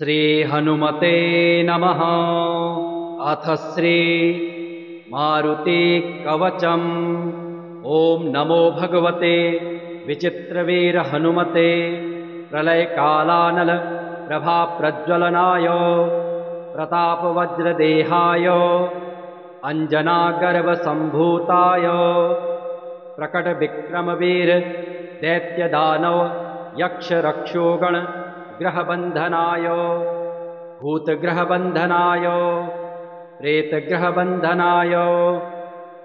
श्री हनुमते नमः। अथ श्री मारुति कवचम्। ओम नमो भगवते विचित्रवीर हनुमते प्रलयकालानल प्रभाप्रज्वलनाय प्रतापवज्रदेहाय अंजनागर्भसम्भूताय प्रकटविक्रमवीर दैत्यदानव यक्षरक्षोगण ग्रहबन्धनाय भूतग्रहबन्धनाय प्रेतग्रहबन्धनाय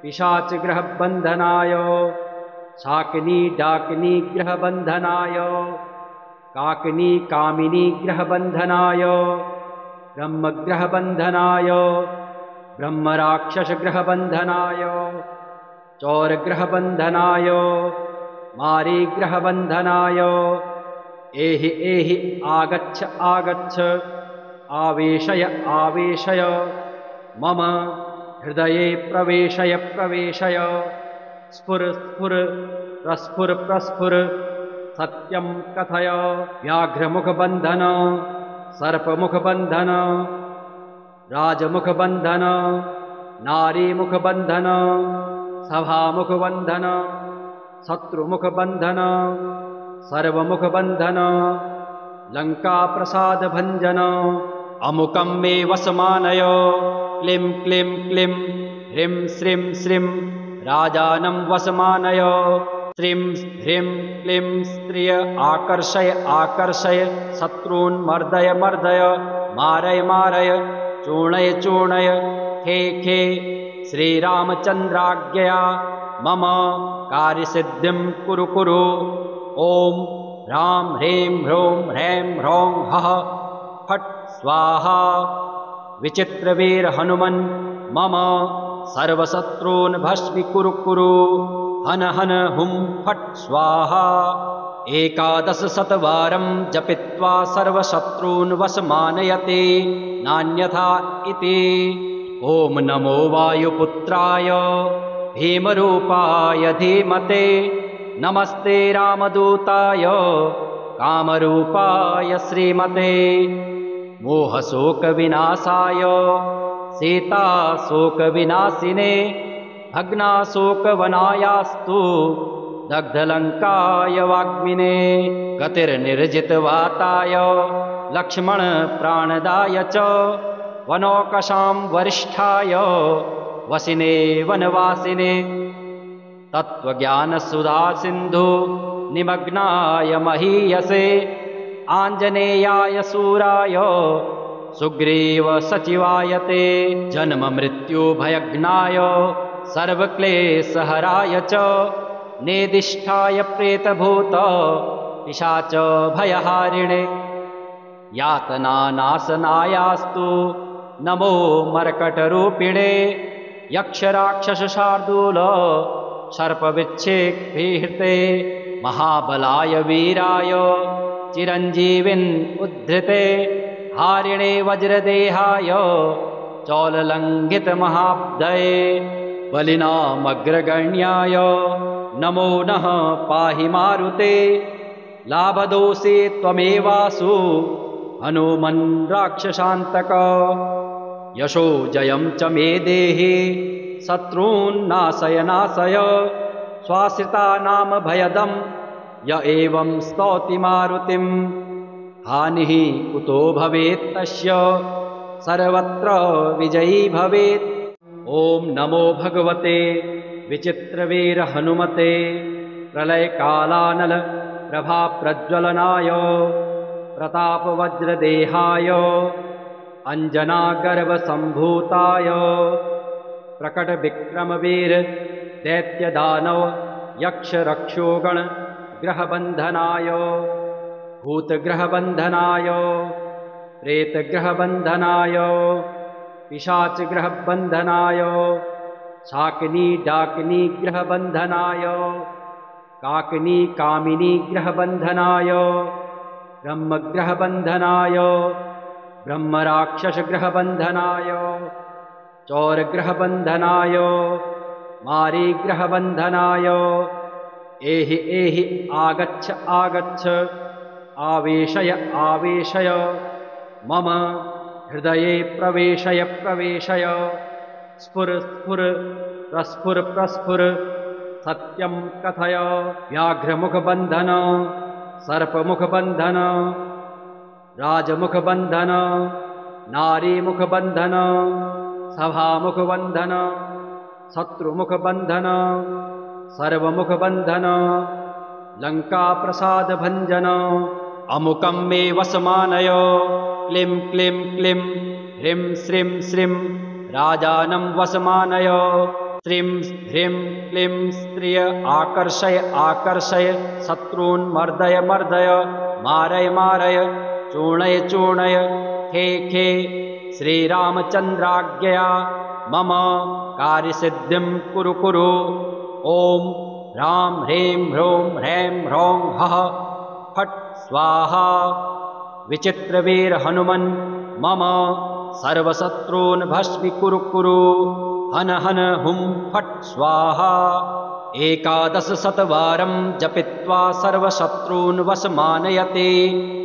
पिशाचग्रहबन्धनाय शाकिनी डाकिनी ग्रहबन्धनाय काकिनी कामिनी ग्रहबन्धनाय ब्रह्मग्रहबन्धनाय ब्रह्मराक्षसग्रहबन्धनाय चौरग्रहबन्धनाय मारीग्रहबन्धनाय एहि एहि आगच्छ आगच्छ आवेशय आवेशय मम हृदये प्रवेशय प्रवेशय स्फुर स्फुर प्रस्फुर प्रस्फुर सत्यं कथय। व्याघ्रमुखबन्धन सर्पमुखबन्धन राजमुखबन्धन नारीमुखबन्धन सभामुखबन्धन शत्रुमुखबन्धन सर्वमुखबन्धन लङ्काप्रसादभञ्जन अमुकं मे वसमानय क्लीं क्लीं क्लीं ह्रीं श्रीं श्रीं राजानं वसमानय श्रीं ह्रीं क्लीं स्त्रिय आकर्षय आकर्षय शत्रून् मर्दय मर्दय मारय मारय चूर्णय चूर्णय खे खे श्रीरामचन्द्राज्ञया मम कार्यसिद्धिं कुरु कुरु। ओम ह्रां ह्रीं ह्रूं ह्रैं ह्रौं हः फट् स्वाहा। विचित्रवीर हनुमन् मम सर्वशत्रून् भस्मीकुरु कुरु। हन हन हुं फट् स्वाहा। 11 शतवारं जपित्वा सर्वशत्रून् वशमानयते नान्यथा इति। ओम नमो वायुपुत्राय भीमरूपाय धीमते नमस्ते रामदूताय कामरूपाय श्रीमते। मोहशोकविनाशाय सीताशोकविनाशिने भग्नाशोकवनायास्तु दग्धलङ्काय वाग्मिने। गतिर्निर्जितवाताय लक्ष्मणप्राणदाय च वनौकसां वरिष्ठाय वसिने वनवासिने। तत्त्वज्ञानसुधा सिन्धु निमग्नाय महीयसे आञ्जनेयाय शूराय सुग्रीव सचिवाय ते। जन्म मृत्यु भयज्ञाय सर्वक्लेशहराय च नेदिष्ठाय प्रेतभूत पिशाच भयहारिणे। यातनानाशनायास्तु नमो मर्कटरूपिणे यक्षराक्षसशार्दूल सर्पविच्छेदभीहृते। महाबलाय वीराय चिरञ्जीविन् उद्धृते हारिणे वज्रदेहाय चौललङ्घितमहाब्धये। बलिनामग्रगण्याय नमो नः पाहि मारुते लाभदोषे त्वमेवासु हनुमन् राक्षसान्तक। यशो जयं च मे देहि शत्रून् नाशय नाशय स्वाश्रितानां भयदं य एवं स्तौति मारुतिं। हानिः कुतो भवेत् तस्य सर्वत्र विजयी भवेत्। ओम नमो भगवते विचित्रवीर हनुमते प्रलयकालानल प्रभाप्रज्वलनाय प्रतापवज्रदेहाय अंजनागर्भसम्भूताय प्रकटविक्रमवीर दैत्यदानव यक्षरक्षोगण ग्रहबन्धनाय भूतग्रहबन्धनाय प्रेतग्रहबन्धनाय पिशाचग्रहबन्धनाय शाकिनी डाकिनी ग्रहबन्धनाय काकिनी कामिनी ग्रहबन्धनाय ब्रह्मग्रहबन्धनाय ब्रह्मराक्षसग्रहबन्धनाय चौरग्रहबन्धनाय मारीग्रहबन्धनाय एहि एहि आगच्छ आगच्छ आवेशय आवेशय मम हृदये प्रवेशय प्रवेशय स्फुर स्फुर प्रस्फुर प्रस्फुर सत्यं कथय व्याघ्रमुखबन्धन सर्पमुखबन्धन राजमुखबन्धन नारीमुखबन्धन सभामुखबन्धन शत्रुमुखबन्धन सर्वमुखबन्धन लङ्काप्रसादभञ्जन अमुकं मे वसमानय क्लीं क्लीं क्लीं ह्रीं श्रीं श्रीं राजानं वसमानय श्रीं ह्रीं क्लीं स्त्रिय आकर्षय आकर्षय शत्रून् मर्दय मर्दय मारय मारय चूर्णय चूर्णय खे खे श्रीरामचन्द्राज्ञया मम कार्यसिद्धिं कुरु कुरु ॐ ह्रां ह्रीं ह्रूं ह्रैं ह्रौं हः फट् स्वाहा विचित्रवीर हनुमन् मम सर्वशत्रून् भस्मीकुरु कुरु हन हन हुं फट् स्वाहा 1100 जपित्वा सर्वशत्रून् वशमानयते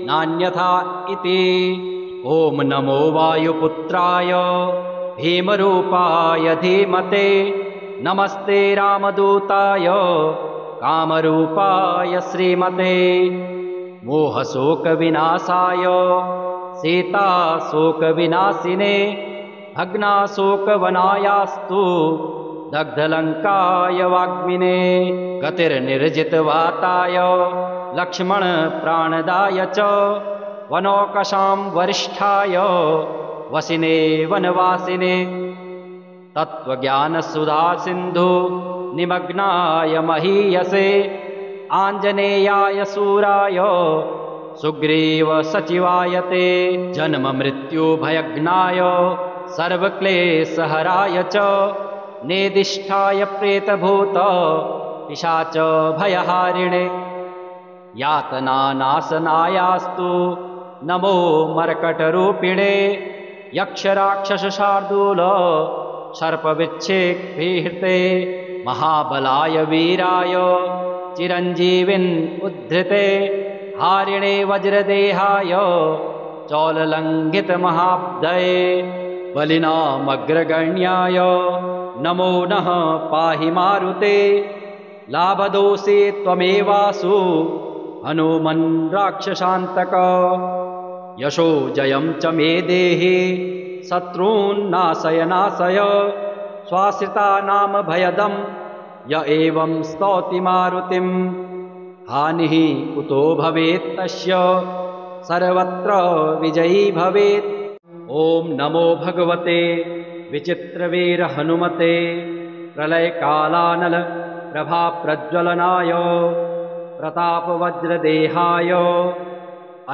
नान्यथा इति ॐ नमो वायुपुत्राय भीमरूपाय धीमते नमस्ते रामदूताय कामरूपाय श्रीमते मोहशोकविनाशाय सीताशोकविनाशिने भग्नाशोकवनायास्तु दग्धलङ्काय वाग्मिने गतिर्निर्जितवाताय लक्ष्मणप्राणदाय च वनौकशां वरिष्ठाय वसिने वनवासिने तत्त्वज्ञानसुधासिन्धु निमग्नाय महीयसे आञ्जनेयाय शूराय सुग्रीव सचिवायते जन्ममृत्युभयज्ञाय सर्वक्लेशहराय च नेदिष्ठाय प्रेतभूत पिशाच भयहारिणे यातनानाशनायास्तु नमो मर्कटरूपिणे यक्षराक्षसशार्दूल सर्पविच्छेक्तीर्थे महाबलाय वीराय चिरञ्जीविन् उद्धृते हारिणे वज्रदेहाय चौललङ्घितमहाब्धये बलिनामग्रगण्याय नमो नः पाहि मारुते लाभदोषे त्वमेवासु हनुमन् राक्षसान्तक यशो जयं च मे देहि शत्रून् नाशय नाशय स्वाश्रितानां भयदं य एवं स्तौति मारुतिं हानिः कुतो भवेत् तस्य सर्वत्र विजयी भवेत् ॐ नमो भगवते विचित्रवीर हनुमते प्रलयकालानल प्रभाप्रज्वलनाय प्रतापवज्रदेहाय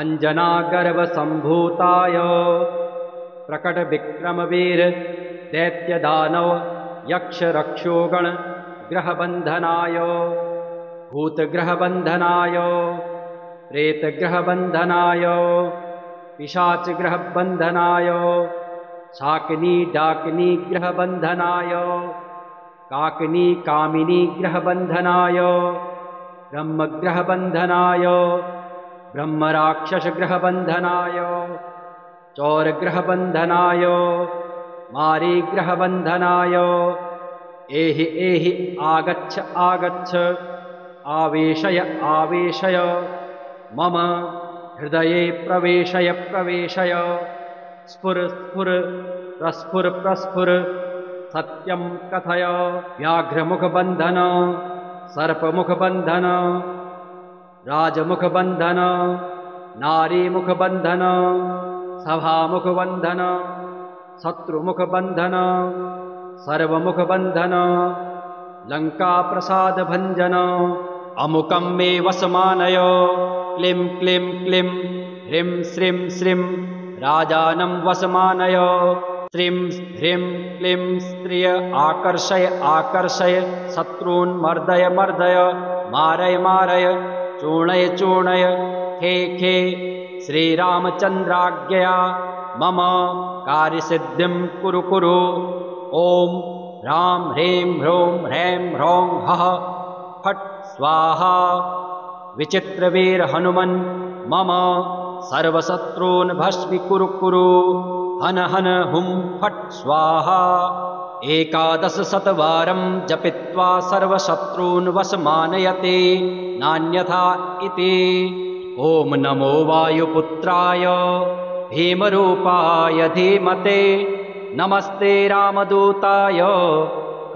अञ्जनागर्भसम्भूताय प्रकटविक्रमवीर दैत्यदानव यक्षरक्षोगण ग्रहबन्धनाय भूतग्रहबन्धनाय प्रेतग्रहबन्धनाय पिशाचग्रहबन्धनाय शाकिनी डाकिनी ग्रहबन्धनाय काकिनी कामिनी ग्रहबन्धनाय ब्रह्मग्रहबन्धनाय ब्रह्मराक्षसग्रहबन्धनाय चौरग्रहबन्धनाय मारीग्रहबन्धनाय एहि एहि आगच्छ आगच्छ आवेशय आवेशय मम हृदये प्रवेशय प्रवेशय स्फुर स्फुर प्रस्फुर प्रस्फुर सत्यं कथय व्याघ्रमुखबन्धन सर्पमुखबन्धन राजमुखबन्धन नारीमुखबन्धन सभामुखबन्धन शत्रुमुखबन्धन सर्वमुखबन्धन लङ्काप्रसादभञ्जन अमुकं मे वसमानय क्लीं क्लीं क्लीं ह्रीं श्रीं श्रीं राजानं वसमानय श्रीं ह्रीं क्लीं स्त्रिय आकर्षय आकर्षय शत्रून् मर्दय मर्दय मारय मारय चूर्णय चूर्णय खे खे श्रीरामचन्द्राज्ञया मम कार्यसिद्धिं कुरु कुरु ॐ ह्रां ह्रीं ह्रूं ह्रैं ह्रौं हः फट् स्वाहा विचित्रवीर हनुमन् मम सर्वशत्रून् भस्मीकुरु कुरु हन हन हुं फट् स्वाहा 11 शतवारं जपित्वा सर्वशत्रून् वशमानयते नान्यथा इति ॐ नमो वायुपुत्राय भीमरूपाय धीमते नमस्ते रामदूताय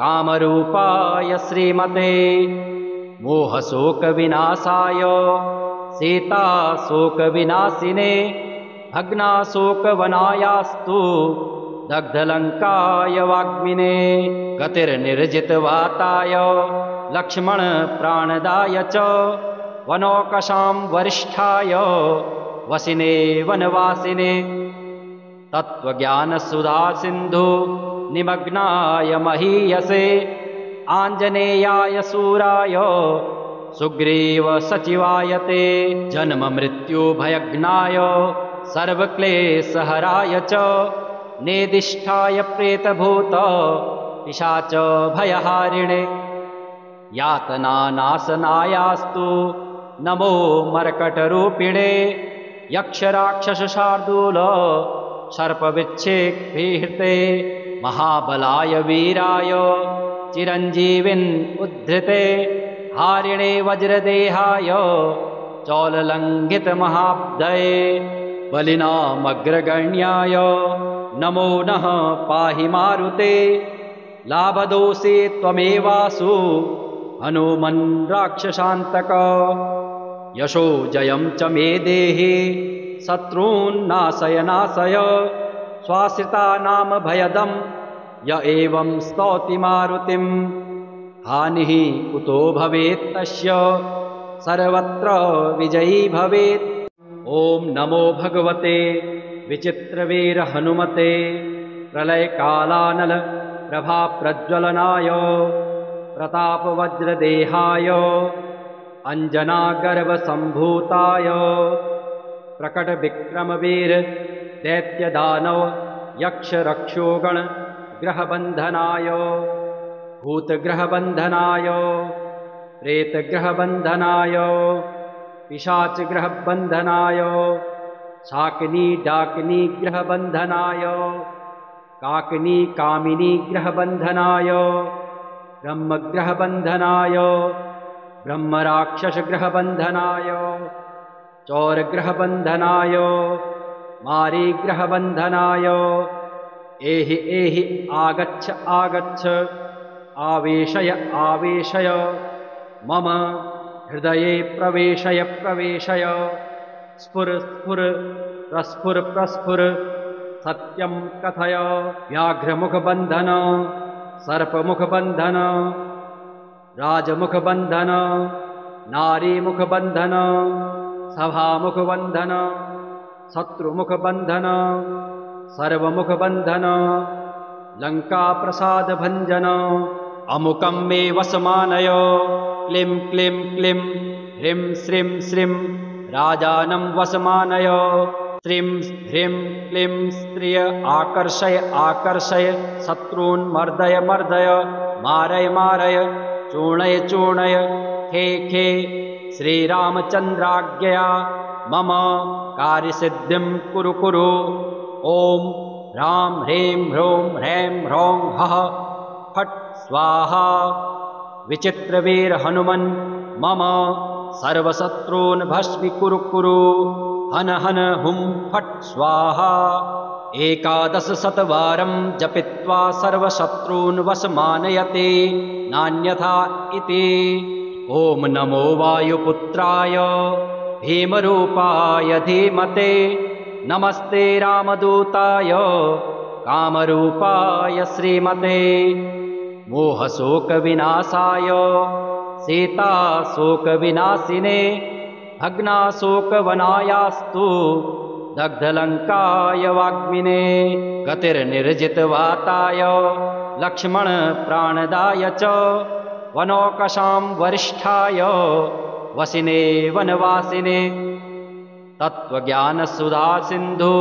कामरूपाय श्रीमते मोहशोकविनाशाय सीताशोकविनाशिने भग्नाशोकवनायास्तु दग्धलङ्काय वाग्मिने गतिर्निर्जितवाताय लक्ष्मणप्राणदाय च वनौकसां वरिष्ठाय वसिने वनवासिने तत्त्वज्ञानसुधासिन्धु निमग्नाय महीयसे आञ्जनेयाय शूराय सुग्रीव सचिवायते जन्ममृत्युभयज्ञाय सर्वक्लेशहराय च नेदिष्ठाय प्रेतभूत पिशाच भयहारिणे यातनानाशनायास्तु नमो मर्कटरूपिणे यक्षराक्षसशार्दूल सर्पविच्छेक्तीहृते महाबलाय वीराय चिरञ्जीविन् उद्धृते हारिणे वज्रदेहाय चौललङ्घितमहाब्धये बलिनामग्रगण्याय नमो नः पाहि मारुते लाभदोषे त्वमेवासु हनुमन् राक्षसान्तक यशो जयं च मे देहि शत्रून्नाशय नाशय स्वाश्रितानां भयदं य एवं स्तौति मारुतिं हानिः कुतो भवेत् तस्य सर्वत्र विजयी भवेत् ॐ नमो भगवते विचित्रवीर हनुमते प्रलयकालानल प्रभाप्रज्वलनाय प्रतापवज्रदेहाय अञ्जनागर्भसम्भूताय प्रकटविक्रमवीर दैत्यदानव यक्षरक्षोगण ग्रहबन्धनाय भूतग्रहबन्धनाय प्रेतग्रहबन्धनाय पिशाचग्रहबन्धनाय शाकिनी डाकिनी ग्रहबन्धनाय काकिनी कामिनी ग्रहबन्धनाय ब्रह्मग्रहबन्धनाय ब्रह्मराक्षसग्रहबन्धनाय चौरग्रहबन्धनाय मारीग्रहबन्धनाय एहि एहि आगच्छ आगच्छ आवेशय आवेशय मम हृदये प्रवेशय प्रवेशय स्फुर स्फुर प्रस्फुर प्रस्फुर सत्यं कथय व्याघ्रमुखबन्धन सर्पमुखबन्धन राजमुखबन्धन नारीमुखबन्धन सभामुखबन्धन शत्रुमुखबन्धन सर्वमुखबन्धन लङ्काप्रसादभञ्जन अमुकं मे वसमानय क्लीं क्लीं क्लीं ह्रीं श्रीं श्रीं राजानं वसमानय श्रीं ह्रीं क्लीं स्त्रिय आकर्षय आकर्षय शत्रून् मर्दय मर्दय मारय मारय चूर्णय चूर्णय खे खे श्रीरामचन्द्राज्ञया मम कार्यसिद्धिं कुरु कुरु ॐ ह्रां ह्रीं ह्रूं ह्रैं ह्रौं हः फट् स्वाहा विचित्रवीर हनुमन् मम सर्वशत्रून् भस्मीकुरु कुरु हन हन हुं फट् स्वाहा 11 शतवारं जपित्वा सर्वशत्रून् वशमानयते नान्यथा इति ॐ नमो वायुपुत्राय भीमरूपाय धीमते नमस्ते रामदूताय कामरूपाय श्रीमते मोहशोकविनाशाय सीताशोकविनाशिने भग्नाशोकवनायास्तु दग्धलङ्काय वाग्मिने गतिर्निर्जितवाताय लक्ष्मणप्राणदाय च वनौकसां वरिष्ठाय वसिने वनवासिने तत्त्वज्ञानसुधासिन्धु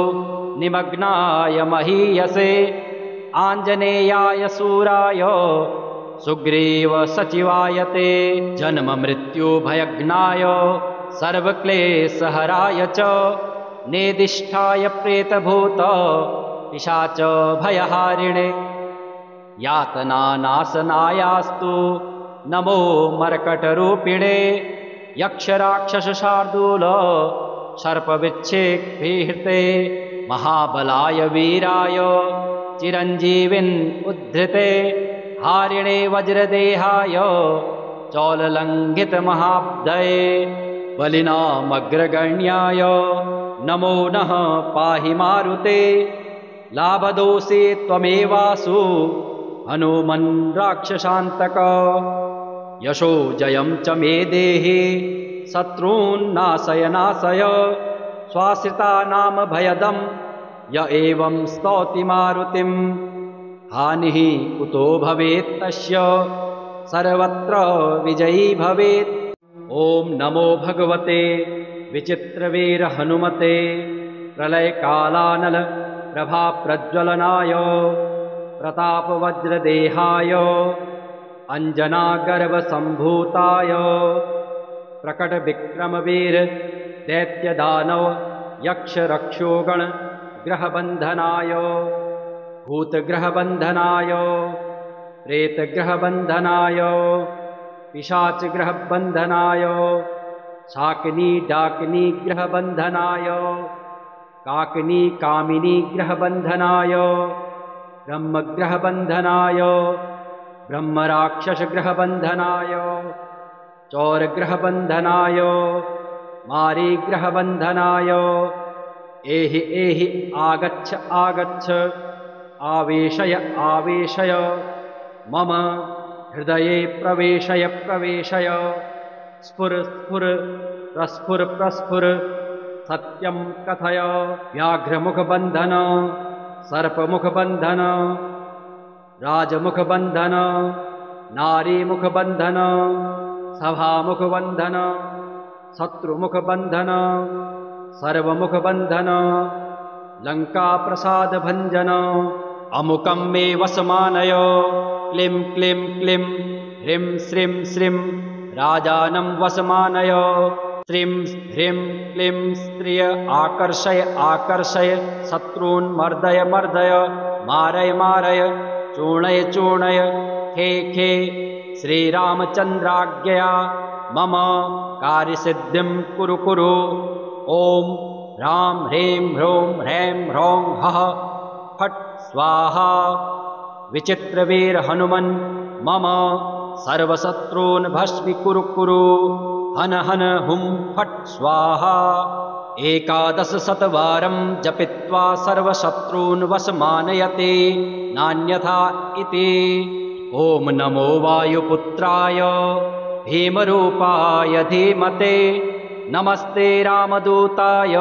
निमग्नाय महीयसे आञ्जनेयाय शूराय सुग्रीव सचिवायते जन्ममृत्युभयज्ञाय सर्वक्लेशहराय च नेदिष्ठाय प्रेतभूत पिशाच भयहारिणे यातनानाशनायास्तु नमो मर्कटरूपिणे यक्षराक्षसशार्दूल सर्पविच्छेक्तीर्थे महाबलाय वीराय चिरञ्जीविन् उद्धृते हारिणे वज्रदेहाय चौललङ्घितमहाब्धये बलिनामग्रगण्याय नमो नः पाहि मारुते लाभदोषे त्वमेवासु हनुमन् राक्षसान्तक यशो जयं च मे देहि शत्रून्नाशय नाशय स्वाश्रितानां भयदं य एवं स्तौति मारुतिं हानिः कुतो भवेत् तस्य सर्वत्र विजयी भवेत्। ॐ नमो भगवते विचित्रवीर हनुमते प्रलयकालानल प्रभाप्रज्वलनाय प्रतापवज्रदेहाय अञ्जनागर्भसम्भूताय प्रकटविक्रमवीर दैत्यदानव यक्षरक्षोगण ग्रहबन्धनाय भूतग्रहबन्धनाय प्रेतग्रहबन्धनाय पिशाचग्रहबन्धनाय शाकिनी डाकिनी ग्रहबन्धनाय काकिनी कामिनी ग्रहबन्धनाय ब्रह्मग्रहबन्धनाय ब्रह्मराक्षसग्रहबन्धनाय चौरग्रहबन्धनाय मारीग्रहबन्धनाय एहि एहि आगच्छ आगच्छ आवेशय आवेशय मम हृदये प्रवेशय प्रवेशय स्फुर स्फुर प्रस्फुर प्रस्फुर सत्यं कथय व्याघ्रमुखबन्धन सर्पमुखबन्धन राजमुखबन्धन नारीमुखबन्धन सभामुखबन्धन शत्रुमुखबन्धन सर्वमुखबन्धन लङ्काप्रसादभञ्जन अमुकं मे वसमानय क्लीं क्लीं क्लीं ह्रीं श्रीं श्रीं राजानं वसमानय श्रीं ह्रीं क्लीं स्त्रिय आकर्षय आकर्षय शत्रून् मर्दय मर्दय मारय मारय चूर्णय चूर्णय खे खे श्रीरामचन्द्राज्ञया मम कार्यसिद्धिं कुरु कुरु। ॐ ह्रां ह्रीं ह्रूं ह्रैं ह्रौं हः फट् स्वाहा। विचित्रवीर हनुमन् मम सर्वशत्रून् भस्मीकुरु कुरु। हन हन हुं फट् स्वाहा। 1100 जपित्वा सर्वशत्रून् वशमानयते नान्यथा इति। ॐ नमो वायुपुत्राय भीमरूपाय धीमते नमस्ते रामदूताय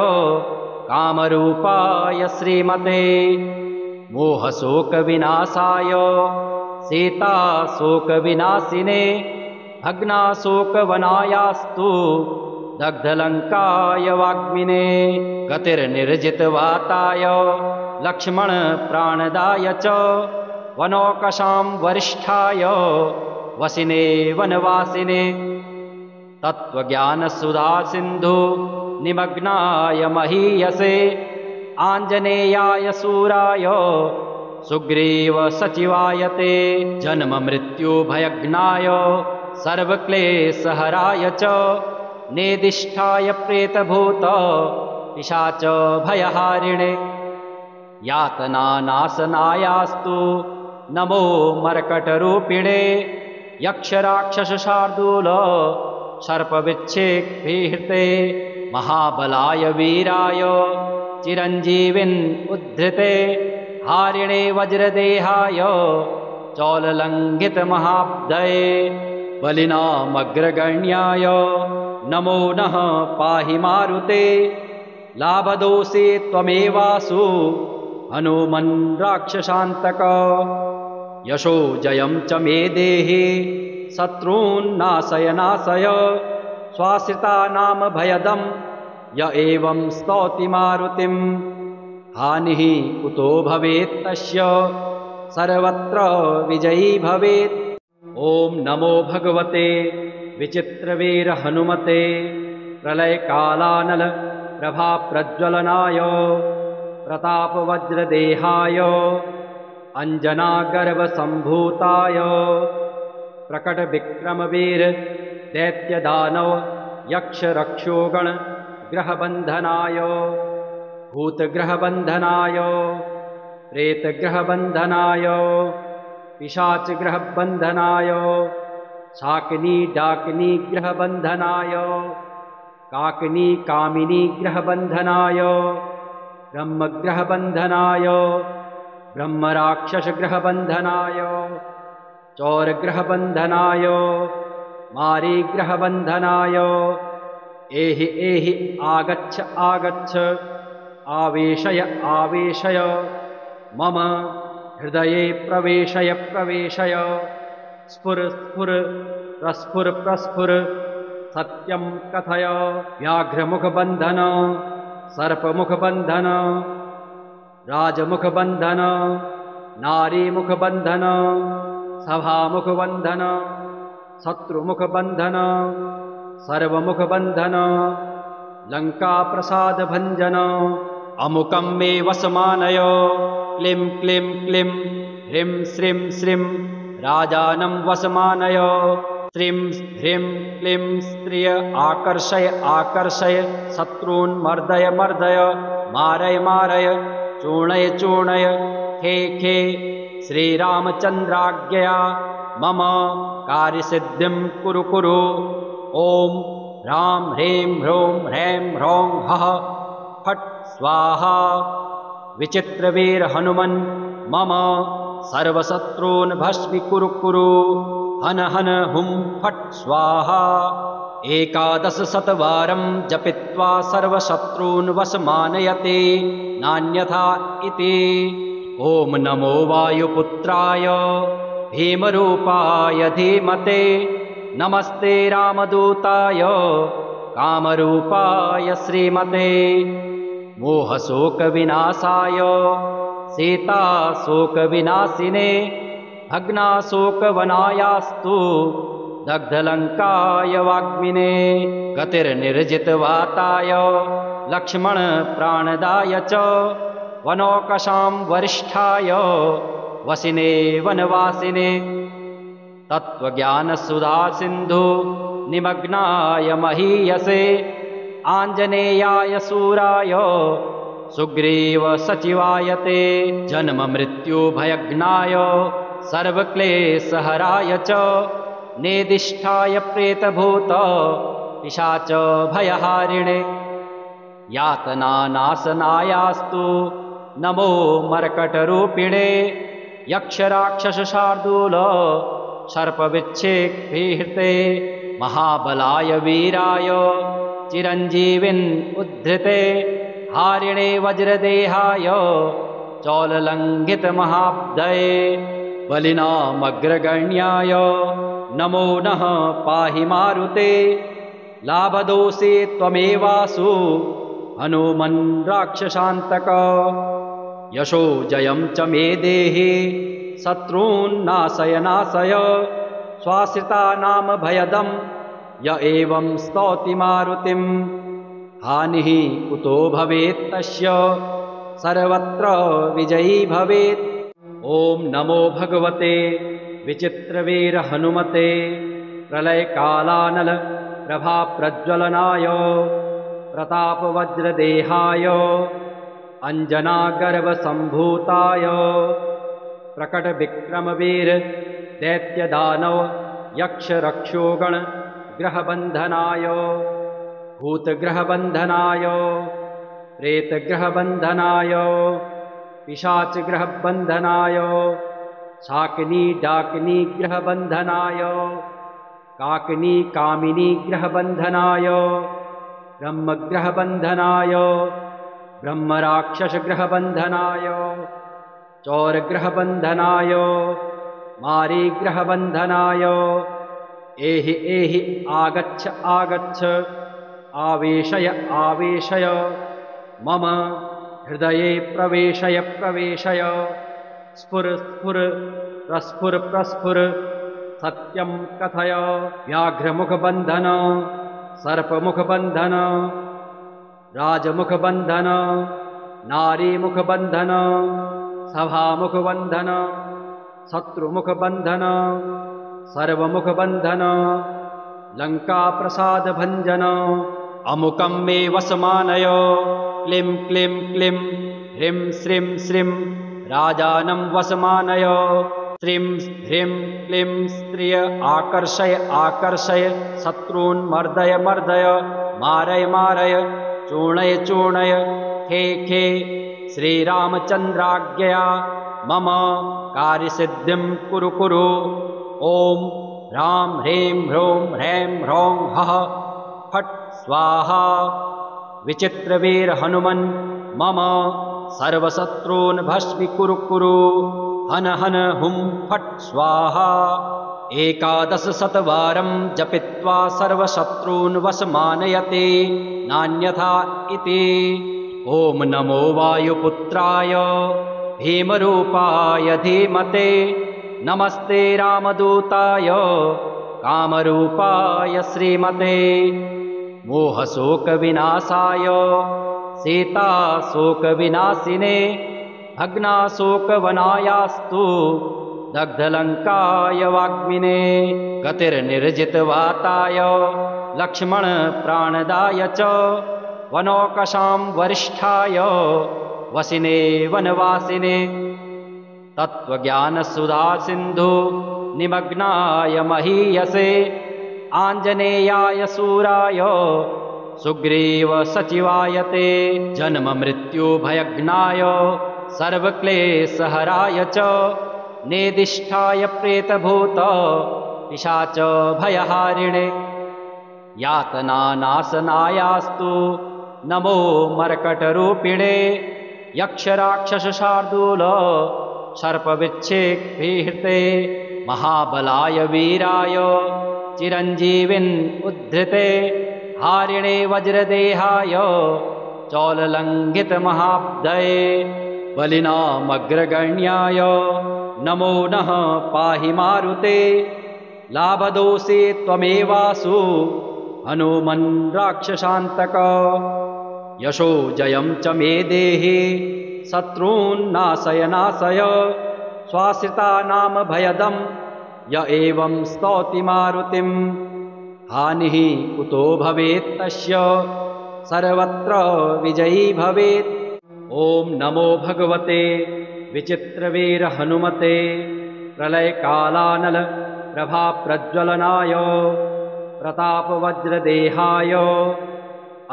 कामरूपाय श्रीमते मोहशोकविनाशाय सीताशोकविनाशिने भग्नाशोकवनायास्तु दग्धलङ्काय वाग्मिने गतिर्निर्जितवाताय लक्ष्मणप्राणदाय च वनौकसां वरिष्ठाय वसिने वनवासिने तत्त्वज्ञानसुधासिन्धु निमग्नाय महीयसे आञ्जनेयाय शूराय सुग्रीव सचिवाय ते जन्ममृत्युभयज्ञाय सर्वक्लेशहराय च नेदिष्ठाय प्रेतभूत पिशाच भयहारिणे यातनानाशनायास्तु नमो मर्कटरूपिणे यक्षराक्षसशार्दूल सर्पविच्छेक्तीर्थे महाबलाय वीराय चिरञ्जीविन् उद्धृते हारिणे वज्रदेहाय चौललङ्घितमहाब्धये बलिनामग्रगण्याय नमो नः पाहि मारुते लाभदोषे त्वमेवासु हनुमन् राक्षसान्तक यशो जयं च मे देहि शत्रून्नाशय नाशय स्वाश्रितानां भयदं य एवं स्तौति मारुतिं हानिः कुतो भवेत् तस्य सर्वत्र विजयी भवेत्। ॐ नमो भगवते विचित्रवीर हनुमते प्रलयकालानल प्रभाप्रज्वलनाय प्रतापवज्रदेहाय अञ्जनागर्भसम्भूताय प्रकटविक्रमवीर दैत्यदानव यक्षरक्षोगण ग्रहबन्धनाय भूतग्रहबन्धनाय प्रेतग्रहबन्धनाय पिशाचग्रहबन्धनाय शाकिनी डाकिनी ग्रहबन्धनाय काकिनी कामिनी ग्रहबन्धनाय ब्रह्मग्रहबन्धनाय ब्रह्मराक्षसग्रहबन्धनाय चौरग्रहबन्धनाय मारीग्रहबन्धनाय एहि एहि आगच्छ आगच्छ आवेशय आवेशय मम हृदये प्रवेशय प्रवेशय स्फुर स्फुर प्रस्फुर प्रस्फुर सत्यं कथय व्याघ्रमुखबन्धन सर्पमुखबन्धन राजमुखबन्धन नारीमुखबन्धन सभामुखबन्धन शत्रुमुखबन्धन सर्वमुखबन्धन लङ्काप्रसादभञ्जन अमुकं मे वसमानय क्लीं क्लीं क्लीं ह्रीं श्रीं श्रीं राजानं वसमानय श्रीं ह्रीं क्लीं स्त्रिय आकर्षय आकर्षय शत्रून् मर्दय मर्दय मारय मारय चूर्णय चूर्णय खे खे श्रीरामचन्द्राज्ञया मम कार्यसिद्धिं कुरु कुरु ॐ ह्रां ह्रीं ह्रूं ह्रैं ह्रौं हः फट् स्वाहा विचित्रवीर हनुमन् मम सर्वशत्रून् भस्मीकुरु कुरु हन हन हुं फट् स्वाहा 1100 जपित्वा सर्वशत्रून् वशमानयते नान्यथा इति। ॐ नमो वायुपुत्राय भीमरूपाय धीमते नमस्ते रामदूताय कामरूपाय श्रीमते मोहशोकविनाशाय सीताशोकविनाशिने भग्नाशोकवनायास्तु दग्धलङ्काय वाग्मिने गतिर्निर्जितवाताय लक्ष्मणप्राणदाय च वनौकशां वरिष्ठाय वसिने वनवासिने तत्त्वज्ञानसुधासिन्धु निमग्नाय महीयसे आञ्जनेयाय शूराय सुग्रीव सचिवाय ते जन्ममृत्युभयज्ञाय सर्वक्लेशहराय च नेदिष्ठाय प्रेतभूत पिशाच भयहारिणे यातनानाशनायास्तु नमो मर्कटरूपिणे यक्षराक्षसशार्दूल सर्पविच्छेत्ते महाबलाय वीराय चिरञ्जीविन् उद्धृते हारिणे वज्रदेहाय चौललङ्घितमहाब्धये बलिनामग्रगण्याय नमो नः पाहि मारुते लाभदोषे त्वमेवासु हनुमन् राक्षसान्तक यशो जयं च मे देहि शत्रून् नाशय नाशय स्वाश्रितानां भयदं य एवं स्तौति मारुतिं हानिः कुतो भवेत् तस्य सर्वत्र विजयी भवेत्। ॐ नमो भगवते विचित्रवीर हनुमते प्रलयकालानल प्रभाप्रज्वलनाय प्रतापवज्रदेहाय अञ्जनागर्भसम्भूताय प्रकटविक्रमवीर दैत्यदानव यक्षरक्षोगण ग्रहबन्धनाय भूतग्रहबन्धनाय प्रेतग्रहबन्धनाय पिशाचग्रहबन्धनाय शाकिनी डाकिनी ग्रहबन्धनाय काकिनी कामिनी ग्रहबन्धनाय ब्रह्मग्रहबन्धनाय ब्रह्मराक्षसग्रहबन्धनाय चौरग्रहबन्धनाय मारीग्रहबन्धनाय एहि एहि आगच्छ आगच्छ आवेशय आवेशय मम हृदये प्रवेशय प्रवेशय स्फुर स्फुर प्रस्फुर प्रस्फुर सत्यं कथय व्याघ्रमुखबन्धन सर्पमुखबन्धन राजमुखबन्धन नारीमुखबन्धन सभामुखबन्धन शत्रुमुखबन्धन सर्वमुखबन्धन लङ्काप्रसादभञ्जन अमुकं मे वसमानय क्लीं क्लीं क्लीं ह्रीं श्रीं श्रीं राजानं वसमानय श्रीं ह्रीं क्लीं स्त्रिय आकर्षय आकर्षय शत्रून् मर्दय मर्दय मारय मारय चूर्णय चूर्णय खे खे श्रीरामचन्द्राज्ञया मम कार्यसिद्धिं कुरु कुरु ॐ ह्रां ह्रीं ह्रूं ह्रैं ह्रौं हः फट् स्वाहा विचित्रवीर हनुमन् मम सर्वशत्रून् भस्मीकुरु कुरु हन हन हुं फट् स्वाहा 11 शतवारं जपित्वा सर्वशत्रून् वशमानयते नान्यथा इति ॐ नमो वायुपुत्राय भीमरूपाय धीमते नमस्ते रामदूताय कामरूपाय श्रीमते मोहशोकविनाशाय सीताशोकविनाशिने भग्नाशोकवनायास्तु दग्धलङ्काय वाग्मिने गतिर्निर्जितवाताय लक्ष्मणप्राणदाय च वनौकसां वरिष्ठाय वसिने वनवासिने तत्त्वज्ञानसुधासिन्धु निमग्नाय महीयसे आञ्जनेयाय शूराय सुग्रीव सचिवाय ते जन्ममृत्युभयज्ञाय सर्वक्लेशहराय च नेदिष्ठाय प्रेतभूत पिशाच भयहारिणे यातनानाशनायास्तु नमो मर्कटरूपिणे यक्षराक्षसशार्दूल सर्पविच्छेदभीहृते महाबलाय वीराय चिरञ्जीविन् उद्धृते हारिणे वज्रदेहाय चौललङ्घितमहाब्धये बलिनामग्रगण्याय नमो नः पाहि मारुते लाभदोषे त्वमेवासु हनुमन् राक्षसान्तक यशो जयं च मे देहि शत्रून्नाशय नाशय स्वाश्रितानां भयदं य एवं स्तौति मारुतिं हानिः कुतो भवेत् तस्य सर्वत्र विजयी भवेत् ॐ नमो भगवते विचित्रवीर हनुमते प्रलयकालानल प्रभाप्रज्वलनाय प्रतापवज्रदेहाय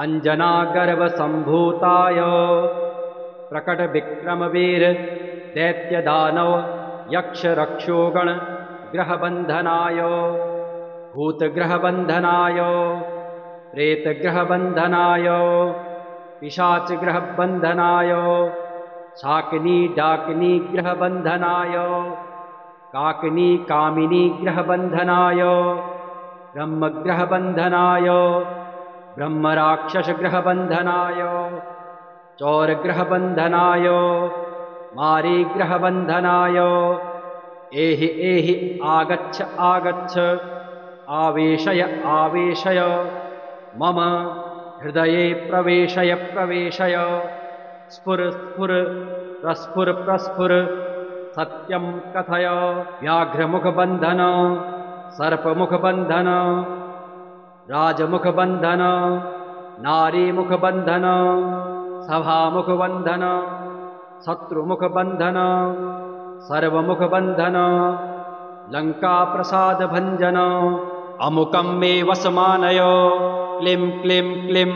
अञ्जनागर्भसम्भूताय प्रकटविक्रमवीर दैत्यदानव यक्षरक्षोगण ग्रहबन्धनाय भूतग्रहबन्धनाय प्रेतग्रहबन्धनाय पिशाचग्रहबन्धनाय शाकिनी डाकिनी ग्रहबन्धनाय काकिनी कामिनी ग्रहबन्धनाय ब्रह्मग्रहबन्धनाय ब्रह्मराक्षसग्रहबन्धनाय चौरग्रहबन्धनाय मारीग्रहबन्धनाय एहि एहि आगच्छ आगच्छ आवेशय आवेशय मम हृदये प्रवेशय प्रवेशय स्फुर स्फुर प्रस्फुर प्रस्फुर सत्यं कथय व्याघ्रमुखबन्धन सर्पमुखबन्धन राजमुखबन्धन नारीमुखबन्धन सभामुखबन्धन शत्रुमुखबन्धन सर्वमुखबन्धन लङ्काप्रसादभञ्जन अमुकं मे वसमानय क्लीं क्लीं क्लीं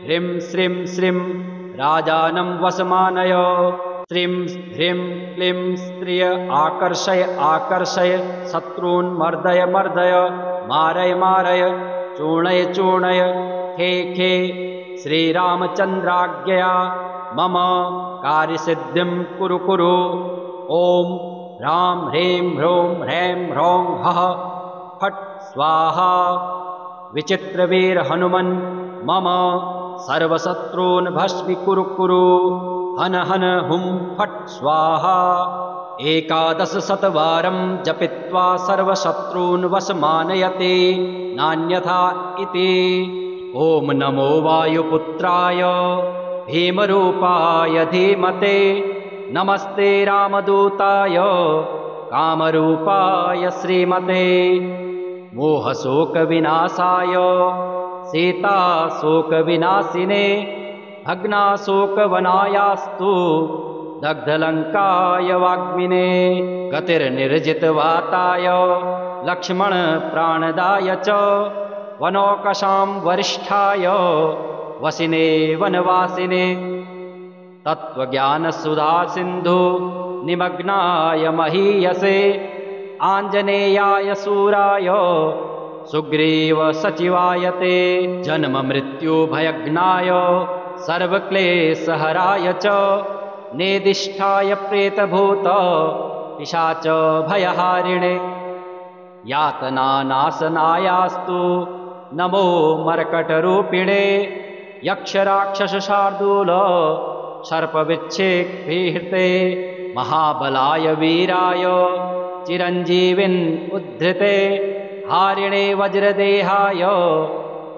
ह्रीं श्रीं श्रीं राजानं वसमानय श्रीं ह्रीं क्लीं स्त्रिय आकर्षय आकर्षय शत्रून् मर्दय मर्दय मारय मारय चूर्णय चूर्णय खे खे श्रीरामचन्द्राज्ञया मम कार्यसिद्धिं कुरु कुरु ॐ ह्रां ह्रीं ह्रूं ह्रैं ह्रौं हः फट् स्वाहा विचित्रवीर हनुमन् मम सर्वशत्रून् भस्मीकुरु कुरु हन हन हुं फट् स्वाहा 11 शतवारं जपित्वा सर्वशत्रून् वशमानयते नान्यथा इति ॐ नमो वायुपुत्राय भीमरूपाय धीमते नमस्ते रामदूताय कामरूपाय श्रीमते मोहशोकविनाशाय सीताशोकविनाशिने भग्नाशोकवनायास्तु दग्धलङ्काय वाग्मिने गतिर्निर्जितवाताय लक्ष्मणप्राणदाय च वनौकशां वरिष्ठाय वसिने वनवासिने तत्त्वज्ञानसुधासिन्धु निमग्नाय महीयसे आञ्जनेयाय शूराय सुग्रीव सचिवाय ते जन्ममृत्युभयज्ञाय सर्वक्लेशहराय च नेदिष्ठाय प्रेतभूत पिशाच भयहारिणे यातनानाशनायास्तु नमो मर्कटरूपिणे यक्षराक्षसशार्दूल सर्पविच्छेक्भिहृते महाबलाय वीराय चिरञ्जीविन् उद्धृते हारिणे वज्रदेहाय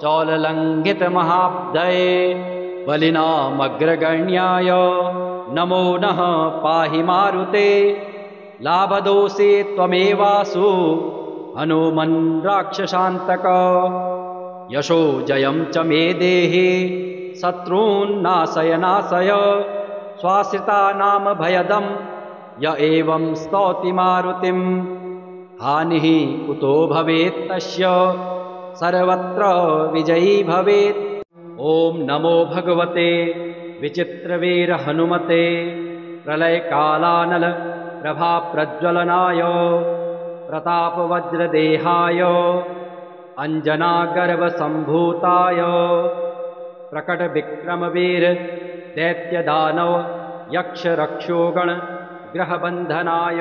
चौललङ्घितमहाब्धये बलिनामग्रगण्याय नमो नः पाहि मारुते लाभदोषे त्वमेवासु हनुमन् राक्षसान्तक यशो जयं च मे देहि शत्रून्नाशय नाशय स्वाश्रितानां भयदं य एवं स्तौति मारुतिं हानिः कुतो भवेत् तस्य सर्वत्र विजयी भवेत्। ॐ नमो भगवते विचित्रवीर हनुमते प्रलयकालानल प्रभाप्रज्वलनाय प्रतापवज्रदेहाय अञ्जनागर्भसम्भूताय प्रकटविक्रमवीर दैत्यदानव यक्षरक्षोगण ग्रहबन्धनाय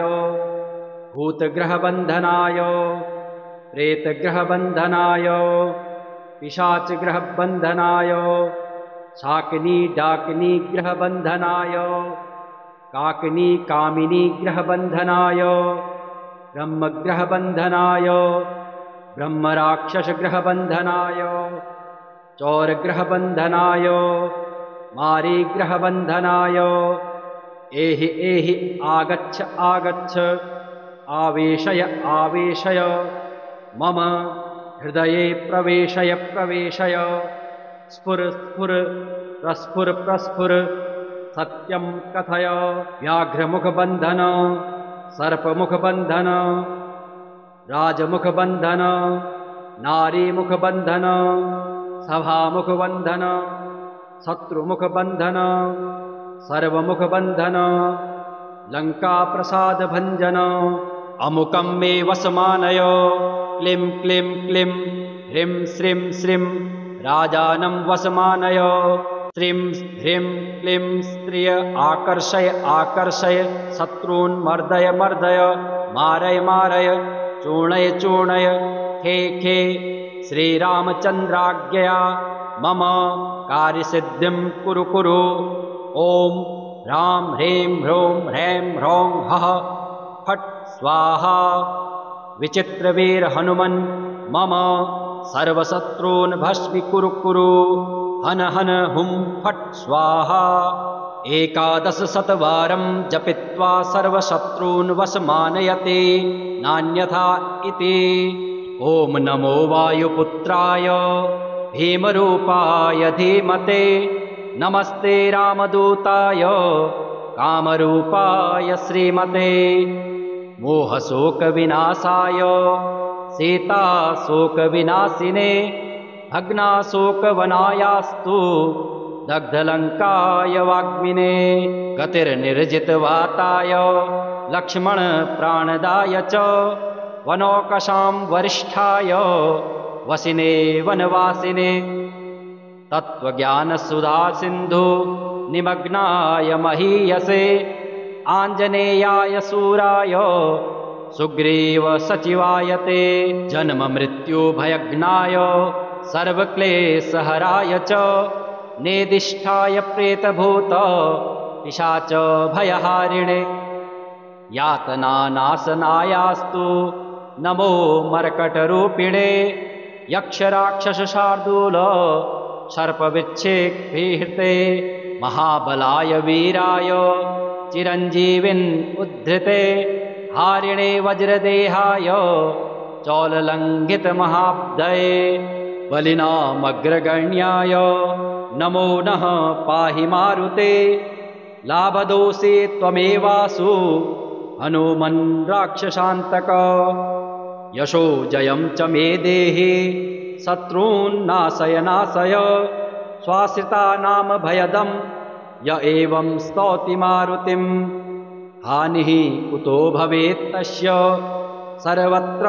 भूतग्रहबन्धनाय प्रेतग्रहबन्धनाय पिशाचग्रहबन्धनाय शाकिनी डाकिनी ग्रहबन्धनाय काकिनी कामिनी ग्रहबन्धनाय ब्रह्मग्रहबन्धनाय ब्रह्मराक्षसग्रहबन्धनाय चौरग्रहबन्धनाय मारीग्रहबन्धनाय एहि एहि आगच्छ आगच्छ आवेशय आवेशय मम हृदये प्रवेशय प्रवेशय स्फुर स्फुर प्रस्फुर प्रस्फुर सत्यं कथय व्याघ्रमुखबन्धन सर्पमुखबन्धन राजमुखबन्धन नारीमुखबन्धन सभामुखबन्धन शत्रुमुखबन्धन सर्वमुखबन्धन लङ्काप्रसादभञ्जन अमुकं मे वसमानय क्लीं क्लीं क्लीं ह्रीं श्रीं श्रीं राजानं वसमानय श्रीं ह्रीं क्लीं स्त्रिय आकर्षय आकर्षय शत्रून् मर्दय मर्दय मारय मारय चूर्णय चूर्णय खे खे श्रीरामचन्द्राज्ञया मम कार्यसिद्धिं कुरु कुरु। ॐ ह्रां ह्रीं ह्रूं ह्रैं ह्रौं हः फट् स्वाहा। विचित्रवीर हनुमन् मम सर्वशत्रून् भस्मीकुरु कुरु। हन हन हुं फट् स्वाहा। 11 शतवारं जपित्वा सर्वशत्रून् वशमानयते नान्यथा इति। ॐ नमो वायुपुत्राय भीमरूपाय धीमते नमस्ते रामदूताय कामरूपाय श्रीमते मोहशोकविनाशाय सीताशोकविनाशिने भग्नाशोकवनायास्तु दग्धलङ्काय वाग्मिने गतिर्निर्जितवाताय लक्ष्मणप्राणदाय च वनौकशां वरिष्ठाय वसिने वनवासिने तत्त्वज्ञानसुधासिन्धु निमग्नाय महीयसे आञ्जनेयाय शूराय सुग्रीव सचिवाय ते जन्ममृत्युभयज्ञाय सर्वक्लेशहराय च नेदिष्ठाय प्रेतभूत पिशाच भयहारिणे यातनानाशनायास्तु नमो मर्कटरूपिणे यक्षराक्षसशार्दूल सर्पविच्छेक्रिहृते महाबलाय वीराय चिरञ्जीविन् उद्धृते हारिणे वज्रदेहाय चौललङ्घितमहाब्धये बलिनामग्रगण्याय नमो नः पाहि मारुते लाभदोषे त्वमेवासु हनुमन् राक्षसान्तक यशो जयं च मे देहि शत्रून्नाशय नाशय स्वाश्रितानां भयदं य एवं स्तौति मारुतिं हानिः कुतो भवेत् तस्य सर्वत्र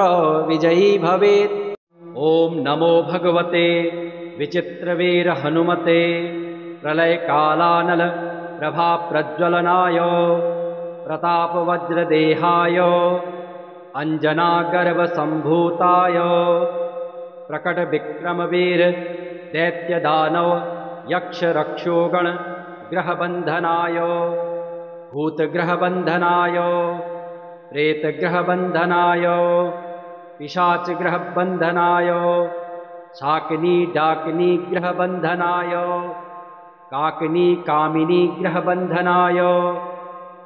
विजयी भवेत्। ॐ नमो भगवते विचित्रवीर हनुमते प्रलयकालानल प्रभाप्रज्वलनाय प्रतापवज्रदेहाय अञ्जनागर्भसम्भूताय प्रकटविक्रमवीर दैत्यदानव यक्षरक्षोगण ग्रहबन्धनाय भूतग्रहबन्धनाय प्रेतग्रहबन्धनाय पिशाचग्रहबन्धनाय शाकिनी डाकिनी ग्रहबन्धनाय काकिनी कामिनी ग्रहबन्धनाय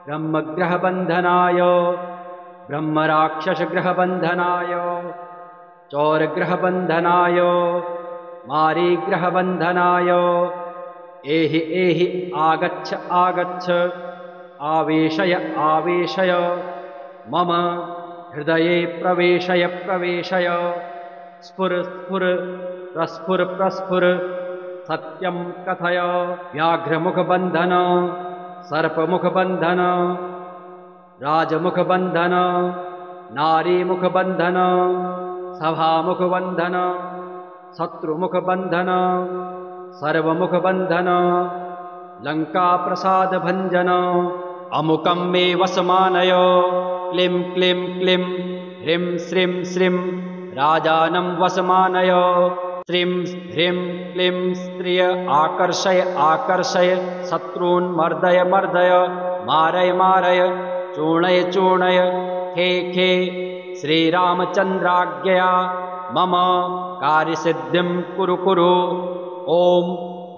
ब्रह्मग्रहबन्धनाय ब्रह्मराक्षसग्रहबन्धनाय चौरग्रहबन्धनाय मारीग्रहबन्धनाय एहि एहि आगच्छ आगच्छ आवेशय आवेशय मम हृदये प्रवेशय प्रवेशय स्फुर स्फुर प्रस्फुर प्रस्फुर सत्यं कथय व्याघ्रमुखबन्धन सर्पमुखबन्धन राजमुखबन्धन नारीमुखबन्धन सभामुखबन्धन शत्रुमुखबन्धन सर्वमुखबन्धन लङ्काप्रसादभञ्जन अमुकं मे वसमानय क्लीं क्लीं क्लीं ह्रीं श्रीं श्रीं राजानं वसमानय श्रीं ह्रीं क्लीं स्त्रिय आकर्षय आकर्षय शत्रून् मर्दय मर्दय मारय मारय चूर्णय चूर्णय खे खे श्रीरामचन्द्राज्ञया मम कार्यसिद्धिं कुरु कुरु। ॐ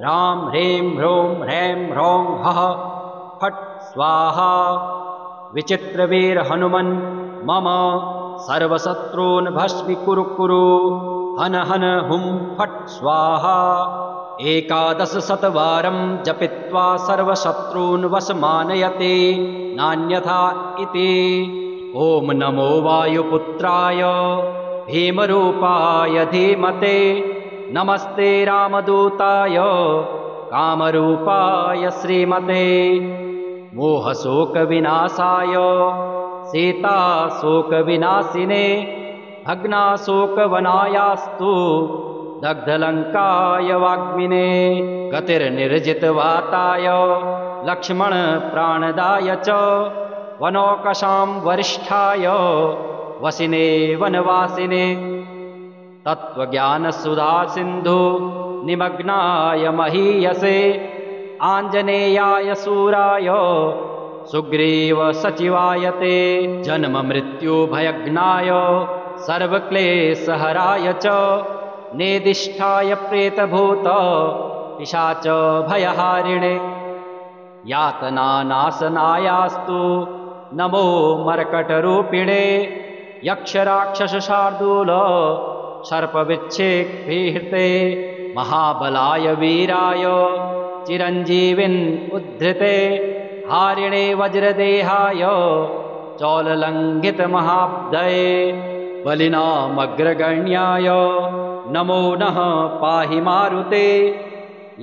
ह्रां ह्रीं ह्रूं ह्रैं ह्रौं हः फट् स्वाहा। विचित्रवीर हनुमन् मम सर्वशत्रून् भस्मीकुरु कुरु। हन हन हुं फट् स्वाहा। 11 शतवारं जपित्वा सर्वशत्रून् वशमानयते नान्यथा इति। ॐ नमो वायुपुत्राय भीमरूपाय धीमते नमस्ते रामदूताय कामरूपाय श्रीमते मोहशोकविनाशाय सीताशोकविनाशिने भग्नाशोकवनायास्तु दग्धलङ्काय वाग्मिने गतिर्निर्जितवाताय लक्ष्मणप्राणदाय च वनौकसां वरिष्ठाय वसिने वनवासिने तत्त्वज्ञानसुधासिन्धु निमग्नाय महीयसे आञ्जनेयाय शूराय सुग्रीव सचिवाय ते जन्ममृत्युभयज्ञाय सर्वक्लेशहराय च नेदिष्ठाय प्रेतभूत पिशाच भयहारिणे यातनानाशनायास्तु नमो मर्कटरूपिणे यक्षराक्षसशार्दूल सर्पविच्छेक्रिहृते महाबलाय वीराय चिरञ्जीविन् उद्धृते हारिणे वज्रदेहाय चौललङ्घितमहाब्धये बलिनामग्रगण्याय नमो नः पाहि मारुते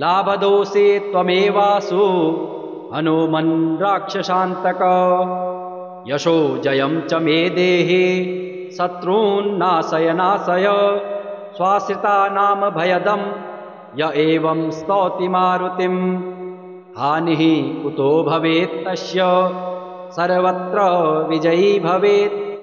लाभदोषे त्वमेवासु हनुमन् राक्षसान्तक यशो जयं च मे देहि शत्रून्नाशय नाशय स्वाश्रितानां भयदं य एवं स्तौति मारुतिं हानिः कुतो भवेत् तस्य सर्वत्र विजयी भवेत्।